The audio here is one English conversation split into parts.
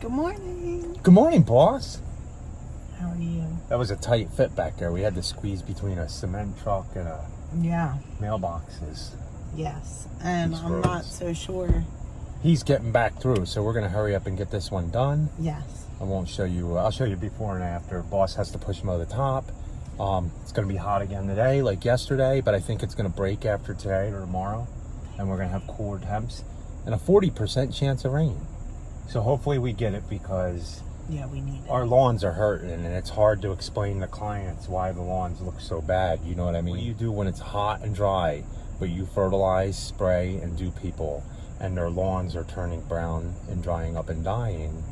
Good morning. Good morning, boss. How are you? That was a tight fit back there. We had to squeeze between a cement truck and a mailboxes. Yes, and These I'm roads. not so sure. He's getting back through, so we're gonna hurry up and get this one done. Yes. I won't show you. I'll show you before and after. Boss has to push him over the top. It's gonna be hot again today, like yesterday, but I think it's gonna break after today or tomorrow, and we're gonna have cooler temps and a 40% chance of rain. So hopefully we get it because we need it. our lawns are hurting, and it's hard to explain to clients why the lawns look so bad. You know what I mean? What you do when it's hot and dry, but you fertilize, spray, and do people, and their lawns are turning brown and drying up and dying.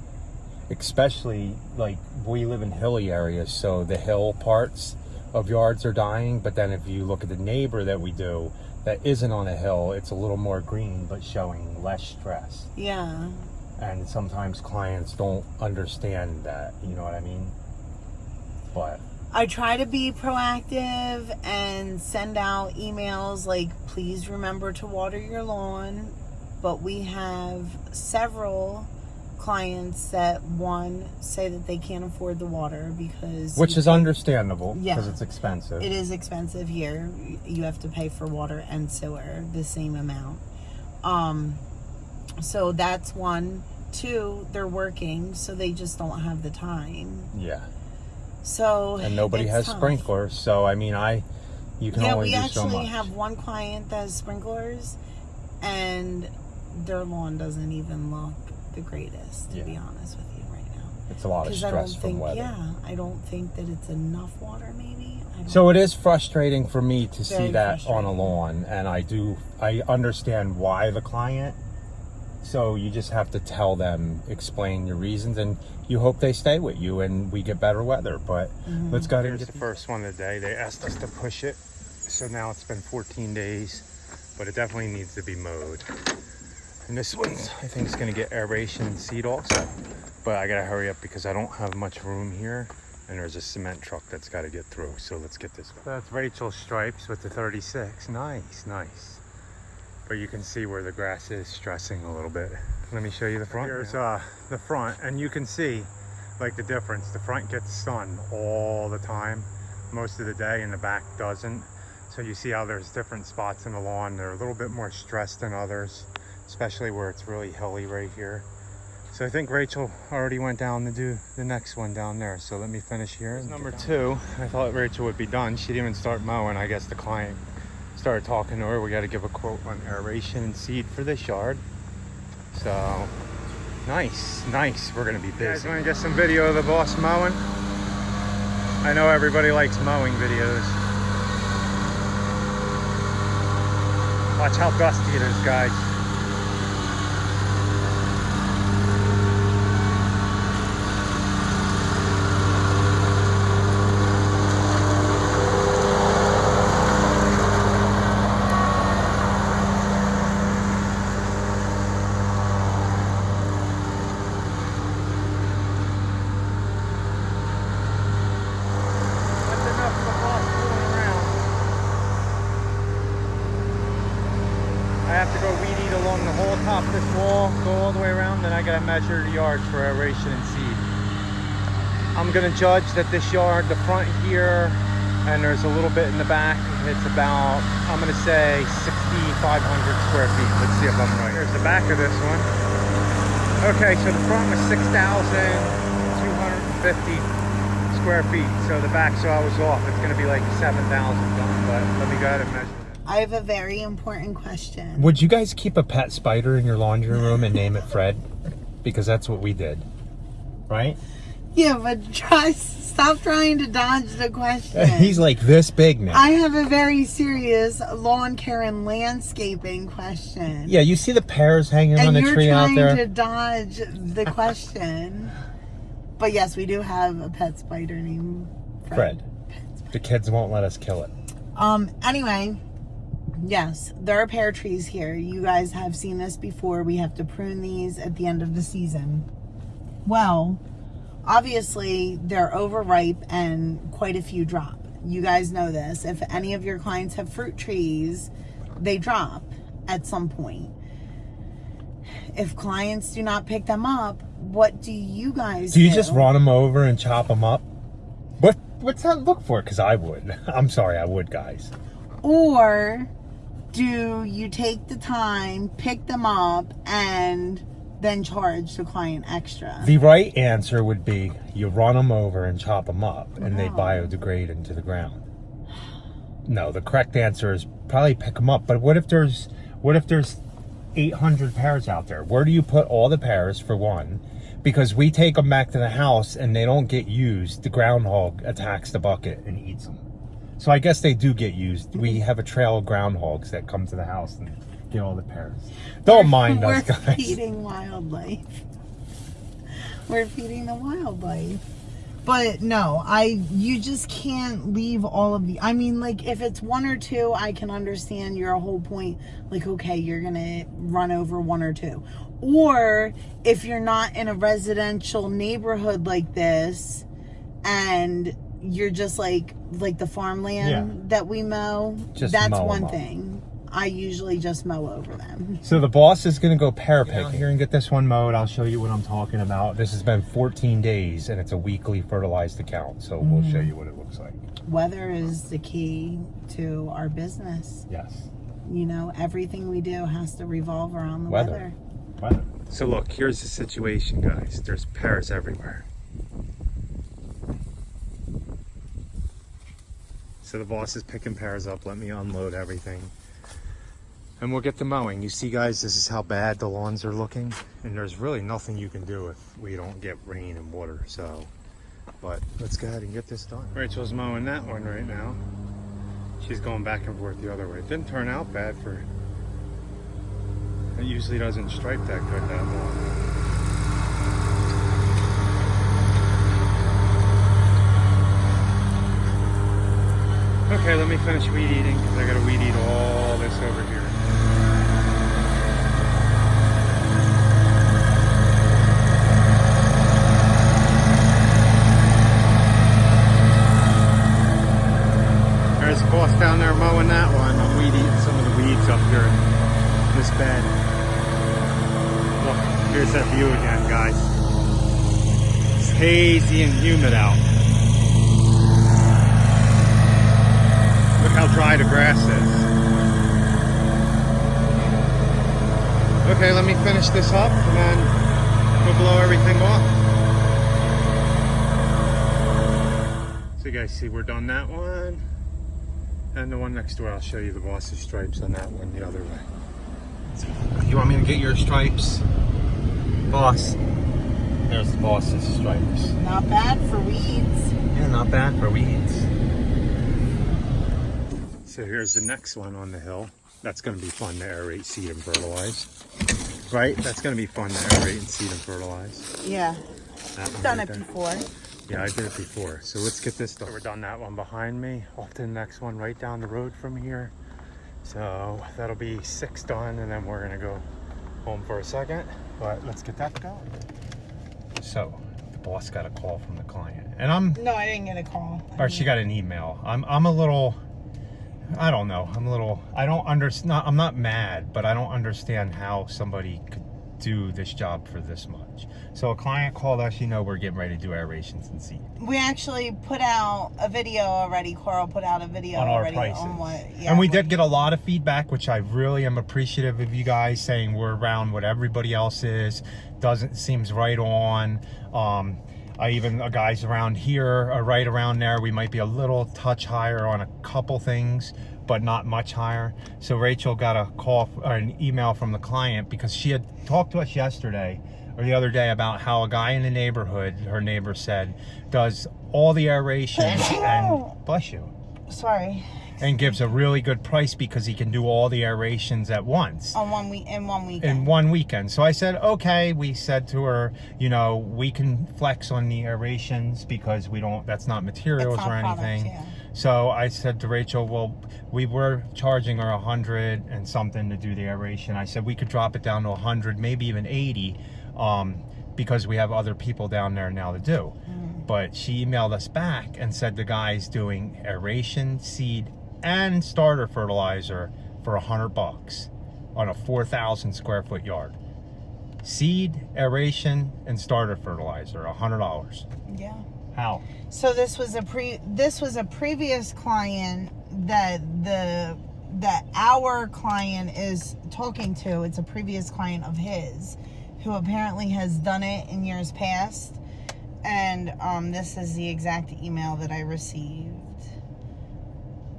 Especially, like, we live in hilly areas, so the hill parts of yards are dying. But then if you look at the neighbor that we do that isn't on a hill, it's a little more green but showing less stress. Yeah. And sometimes clients don't understand that, you know what I mean? But I try to be proactive and send out emails like, please remember to water your lawn. But we have several clients that, one, say that they can't afford the water because... Which is understandable, because Yeah. it's expensive. It is expensive here. You have to pay for water and sewer the same amount. So that's one. Two, they're working, so they just don't have the time. Yeah. So And nobody it's has tough. sprinklers, so I mean, you can only do so much. We actually have one client that has sprinklers, and their lawn doesn't even look the greatest, to be honest with you right now. It's a lot of stress from weather. Yeah, I don't think that it's enough water, maybe. So it is frustrating for me to see Very that on a frustrating. lawn, and I understand why the client. So you just have to tell them, explain your reasons, and you hope they stay with you and we get better weather. But let's go ahead and get the first one of the day. They asked us to push it, so now it's been 14 days, but it definitely needs to be mowed. And this one, I think, is going to get aeration and seed also. But I got to hurry up because I don't have much room here, and there's a cement truck that's got to get through. So let's get this one. That's Rachel's stripes with the 36. Nice, nice. But you can see where the grass is stressing a little bit. Let me show you the front. Here's the front, and you can see like the difference. The front gets sun all the time, most of the day, and the back doesn't. So you see how there's different spots in the lawn. They're a little bit more stressed than others, especially where it's really hilly right here. So I think Rachel already went down to do the next one down there. So let me finish here. Number two, I thought Rachel would be done. She didn't even start mowing. I guess the client started talking to her. We got to give a quote on aeration and seed for this yard. So nice. We're gonna be busy. You guys want to get some video of the boss mowing? I know everybody likes mowing videos. Watch how dusty it is, guys. I have to go weed eat along the whole top of this wall, go all the way around, then I gotta measure the yards for aeration and seed. I'm gonna judge that this yard, the front here, and there's a little bit in the back, it's about, I'm gonna say 6,500 square feet. Let's see if I'm right. Here's the back of this one. Okay, so the front was 6,250 square feet. So the back, so I was off. It's gonna be like 7,000 done, but let me go ahead and measure. I have a very important question. Would you guys keep a pet spider in your laundry room and name it Fred? Because that's what we did, right? Yeah, but stop trying to dodge the question. He's like this big now. I have a very serious lawn care and landscaping question. Yeah, you see the pears hanging on the tree out there? And you're trying to dodge the question. But yes, we do have a pet spider named Fred. The kids won't let us kill it. Anyway, yes, there are pear trees here. You guys have seen this before. We have to prune these at the end of the season. Well, obviously, they're overripe and quite a few drop. You guys know this. If any of your clients have fruit trees, they drop at some point. if clients do not pick them up, what do you guys do? You just run them over and chop them up? What's that look for? Because I would. I'm sorry, I would, guys. Or do you take the time, pick them up, and then charge the client extra? The right answer would be you run them over and chop them up, and they biodegrade into the ground. No, the correct answer is probably pick them up. But what if there's 800 pairs out there? Where do you put all the pairs, for one? Because we take them back to the house and they don't get used. The groundhog attacks the bucket and eats them. So I guess they do get used. We have a trail of groundhogs that come to the house and get all the pairs. Don't mind us, guys. We're feeding wildlife. We're feeding the wildlife. But no, you just can't leave all of the, I mean, like, if it's one or two, I can understand your whole point. Like, okay, you're going to run over one or two. Or if you're not in a residential neighborhood like this, and you're just like the farmland that we mow, just that's mow one them thing. I usually just mow over them. So the boss is going to go pear picking here and get this one mowed. I'll show you what I'm talking about. This has been 14 days and it's a weekly fertilized account. So we'll show you what it looks like. Weather is the key to our business. Yes. You know, everything we do has to revolve around the weather. So look, here's the situation, guys. There's pears everywhere. So the boss is picking pears up. Let me unload everything. And we'll get to mowing. You see, guys, this is how bad the lawns are looking. And there's really nothing you can do if we don't get rain and water. So, but let's go ahead and get this done. Rachel's mowing that one right now. She's going back and forth the other way. It didn't turn out bad for... It usually doesn't stripe that good that long. Okay, let me finish weed eating because I gotta weed eat all this over here. There's the boss down there mowing that one. I'm weed eating some of the weeds up here in this bed. Look, here's that view again, guys. It's hazy and humid out. Look how dry the grass is. Okay, let me finish this up and then we'll blow everything off. So you guys see we're done that one. And the one next door, I'll show you the boss's stripes on that one the other way. So, you want me to get your stripes? Boss. There's the boss's stripes. Not bad for weeds. Yeah, not bad for weeds. So here's the next one on the hill. That's going to be fun to aerate, seed, and fertilize. Right? That's going to be fun to aerate and seed and fertilize. Yeah. Done it before. Yeah, I did it before. So let's get this done. We're done that one behind me. Off to the next one right down the road from here. So that'll be 6 done, and then we're going to go home for a second. But let's get that going. So the boss got a call from the client. And No, I didn't get a call. Or she got an email. I'm a little... I don't know. I don't understand. I'm not mad, but I don't understand how somebody could do this job for this much. So a client called us, we're getting ready to do aerations and seed. We actually put out a video already. Coral put out a video on already our prices. On what, and we did get a lot of feedback, which I really am appreciative of you guys saying we're around what everybody else is. Seems right on. Guys around here are right around there. We might be a little touch higher on a couple things, but not much higher. So Rachel got a call or an email from the client because she had talked to us yesterday or the other day about how a guy in the neighborhood, her neighbor said, does all the aeration and bless you. Sorry. And gives a really good price because he can do all the aerations at once. In one weekend. In one weekend. So I said, okay. We said to her, we can flex on the aerations because that's not materials or anything. Products, yeah. So I said to Rachel, well, we were charging her 100 and something to do the aeration. I said we could drop it down to 100, maybe even 80, because we have other people down there now to do. But she emailed us back and said the guy's doing aeration, seed, and starter fertilizer for $100 on a 4,000 square foot yard. Seed, aeration, and starter fertilizer, $100. Yeah. How? So this was a previous client that our client is talking to. It's a previous client of his who apparently has done it in years past. And this is the exact email that I received.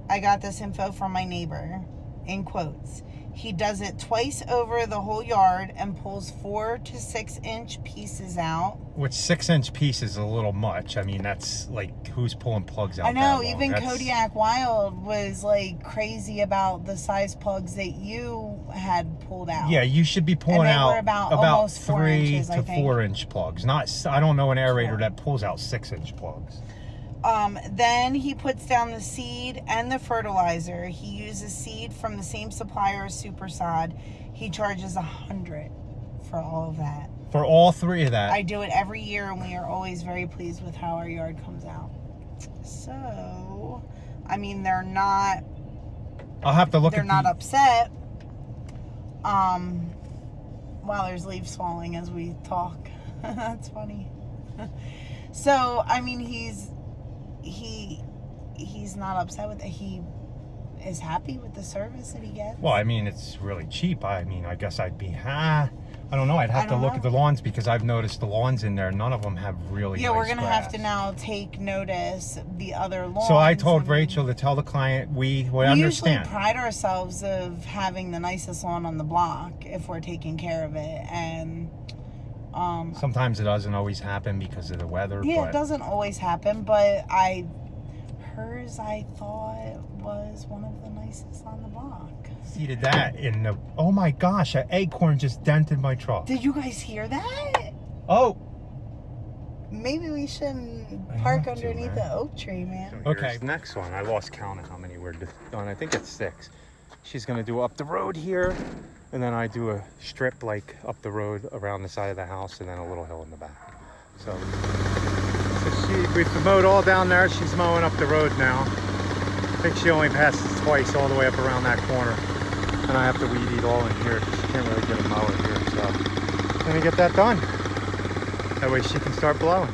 I got this info from my neighbor, in quotes. He does it twice over the whole yard and pulls 4 to 6 inch pieces out. Which 6 inch piece is a little much. I mean, that's like, who's pulling plugs out? I know, that long? even Kodiak Wild was like crazy about the size plugs that you had pulled out. Yeah, you should be pulling and they out were about 3 inches, to 4 inch plugs. I don't know an aerator that pulls out 6 inch plugs. Then he puts down the seed and the fertilizer. He uses seed from the same supplier as Super Sod. He charges $100 for all of that. For all 3 of that? I do it every year, and we are always very pleased with how our yard comes out. So, I mean, they're not. I'll have to look. They're not upset. While there's leaves falling as we talk. That's funny. So, I mean, he's not upset with it. He is happy with the service that he gets. Well, I mean, it's really cheap. I mean, I guess I'd be, I don't know. I'd have to look at the lawns, because I've noticed the lawns in there, none of them have really nice we're going to grass. have to now take notice the other lawns. So I told Rachel to tell the client we understand. Usually pride ourselves of having the nicest lawn on the block if we're taking care of it. And sometimes it doesn't always happen because of the weather. Yeah, but it doesn't always happen, but hers I thought was one of the nicest on the block. Seeded that in the, oh my gosh, an acorn just dented my truck. Did you guys hear that? Oh. Maybe we shouldn't park underneath the oak tree, man. Okay, next one. I lost count of how many we're done. I think it's 6. She's gonna do up the road here, and then I do a strip like up the road around the side of the house, and then a little hill in the back. So we've mowed all down there. She's mowing up the road now. I think she only passes twice all the way up around that corner. And I have to weed eat all in here because she can't really get a mower here. So I'm gonna get that done. That way she can start blowing.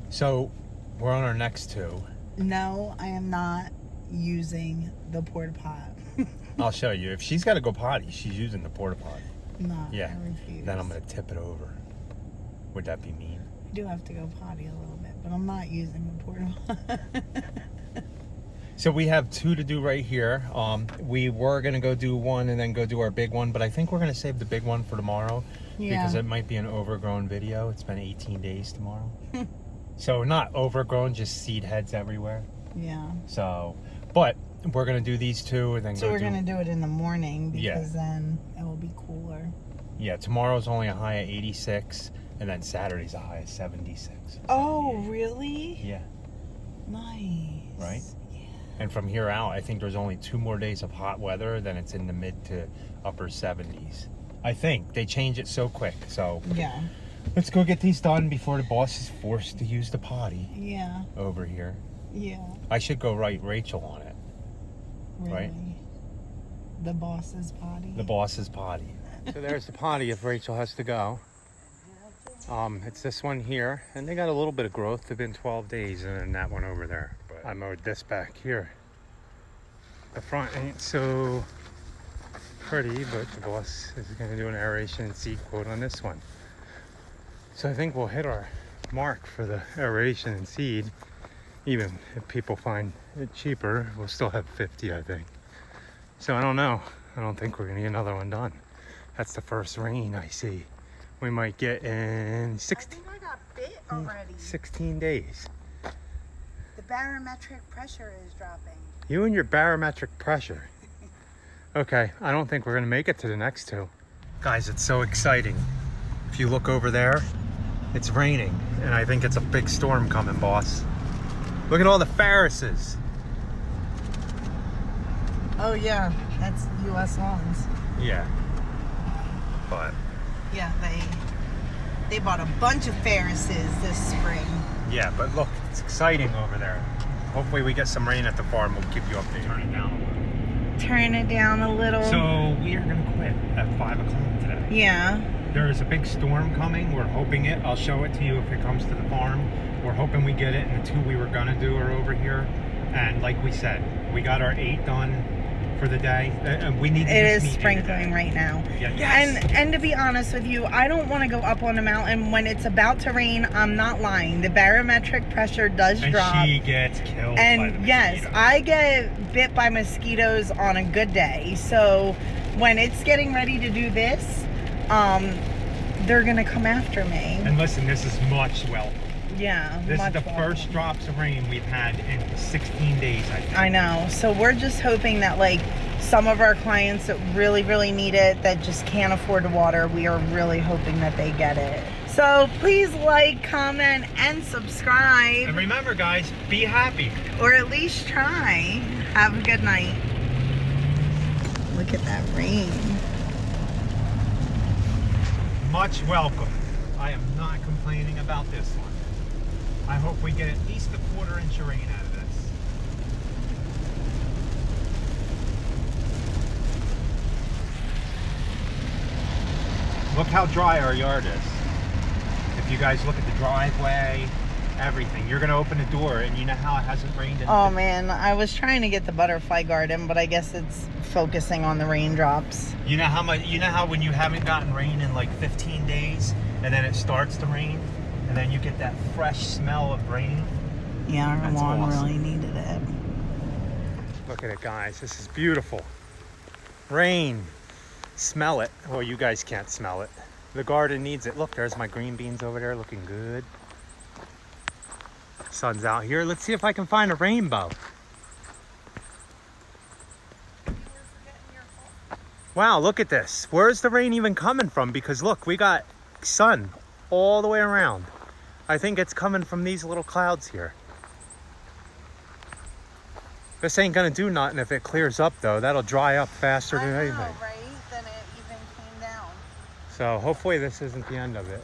So we're on our next 2. No, I am not using the porta pot. I'll show you. If she's got to go potty, she's using the porta potty. No, yeah. I refuse. Then I'm gonna tip it over. Would that be mean? I do have to go potty a little bit, but I'm not using the porta pot. So we have 2 to do right here. We were gonna go do 1 and then go do our big one, but I think we're gonna save the big one for tomorrow. Yeah. Because it might be an overgrown video. It's been 18 days tomorrow. So not overgrown, just seed heads everywhere. Yeah. So, but we're gonna do these 2 and then we're gonna do it in the morning because then it will be cooler. Yeah, tomorrow's only a high of 86, and then Saturday's a high of 76. Oh, really? Yeah. Nice. Right? And from here out, I think there's only 2 more days of hot weather, then it's in the mid to upper 70s. I think. They change it so quick. So yeah. Let's go get these done before the boss is forced to use the potty. Yeah. Over here. Yeah. I should go write Rachel on it. Really? Right? The boss's potty? The boss's potty. So there's the potty if Rachel has to go. It's this one here, and they got a little bit of growth. They've been 12 days, and then that one over there. But I mowed this back here. The front ain't so pretty, but the boss is going to do an aeration and seed quote on this one. So I think we'll hit our mark for the aeration and seed. Even if people find it cheaper, we'll still have 50, I think. So I don't know. I don't think we're going to get another one done. That's the first rain I see. We might get in 16. I think I got bit already. 16 days. The barometric pressure is dropping. You and your barometric pressure. Okay, I don't think we're gonna make it to the next 2. Guys, it's so exciting. If you look over there, it's raining, and I think it's a big storm coming, boss. Look at all the Ferrises. Oh yeah, that's U.S. lawns. Yeah, but yeah, they bought a bunch of Ferrises this spring. Yeah, but look, it's exciting over there. Hopefully we get some rain at the farm. We'll keep you updated. Turn it down a little. Turn it down a little. So we are gonna quit at 5 o'clock today. Yeah. There is a big storm coming. We're hoping it. I'll show it to you if it comes to the farm. We're hoping we get it, and the 2 we were gonna do are over here. And like we said, we got our 8 done for the day. We need to It just is meet sprinkling right now. Yeah, yes. And to be honest with you, I don't want to go up on a mountain when it's about to rain. I'm not lying. The barometric pressure does drop. And she gets killed by the And yes, mosquitoes. I get bit by mosquitoes on a good day. So when it's getting ready to do this, they're gonna come after me. And listen, this is much welcome. Yeah. This is much the welcome. first drops of rain we've had in 16 days, I think. I know. So we're just hoping that like some of our clients that really, really need it, that just can't afford to water, we are really hoping that they get it. So please like, comment, and subscribe. And remember, guys, be happy. Or at least try. Have a good night. Look at that rain. Much welcome. I am not complaining about this one. I hope we get at least a 1/4 inch of rain out of this. Look how dry our yard is. If you guys look at the driveway, everything. You're gonna open the door, and you know how it hasn't rained in Oh man, I was trying to get the butterfly garden, but I guess it's focusing on the raindrops. You know how much? You know how when you haven't gotten rain in like 15 days, and then it starts to rain, and then you get that fresh smell of rain. Yeah, our That's lawn awesome. really needed it. Look at it, guys. This is beautiful. Rain. Smell it. Well, you guys can't smell it. The garden needs it. Look, there's my green beans over there looking good. Sun's out here. Let's see if I can find a rainbow. Wow, look at this. Where's the rain even coming from? Because look, we got sun all the way around. I think it's coming from these little clouds here. This ain't gonna do nothing if it clears up though. That'll dry up faster than anything. Right? Then it even came down. So hopefully this isn't the end of it.